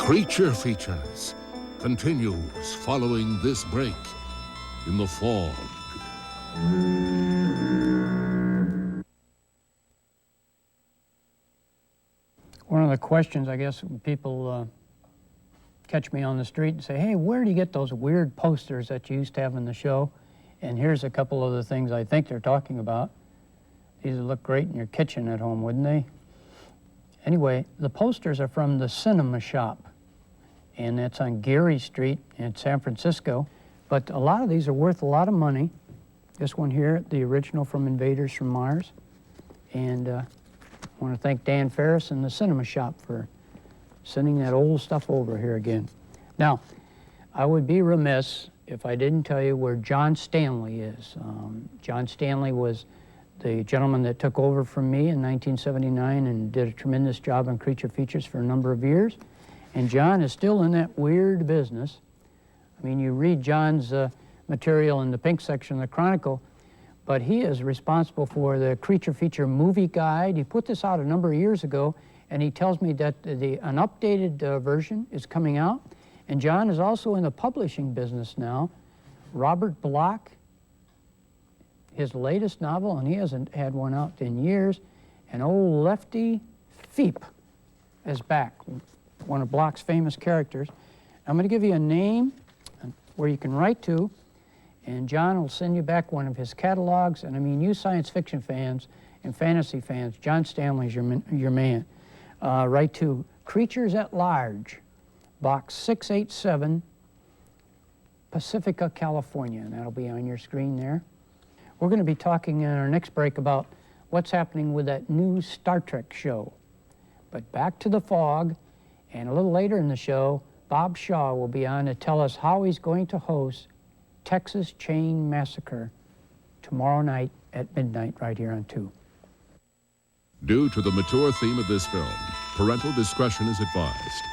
Creature Features continues following this break in the fog. One of the questions, I guess, when people catch me on the street and say, hey, where do you get those weird posters that you used to have in the show? And here's a couple of the things I think they're talking about. These would look great in your kitchen at home, wouldn't they? Anyway, the posters are from the Cinema Shop, and that's on Geary Street in San Francisco. But a lot of these are worth a lot of money. This one here, the original from Invaders from Mars. And I want to thank Dan Ferris and the Cinema Shop for sending that old stuff over here again. Now, I would be remiss if I didn't tell you where John Stanley is. John Stanley was the gentleman that took over from me in 1979 and did a tremendous job on Creature Features for a number of years. And John is still in that weird business. I mean, you read John's material in the pink section of the Chronicle, but he is responsible for the Creature Feature movie guide. He put this out a number of years ago, and he tells me that an updated version is coming out. And John is also in the publishing business now. Robert Bloch, his latest novel, and he hasn't had one out in years, and old Lefty Feep is back, one of Bloch's famous characters. I'm going to give you a name where you can write to, and John will send you back one of his catalogs. And I mean, you science fiction fans and fantasy fans, John Stanley's your man. Write to Creatures at Large, Box 687, Pacifica, California, and that'll be on your screen there. We're going to be talking in our next break about what's happening with that new Star Trek show. But back to the fog, and a little later in the show, Bob Shaw will be on to tell us how he's going to host Texas Chain Massacre tomorrow night at midnight right here on 2. Due to the mature theme of this film, parental discretion is advised.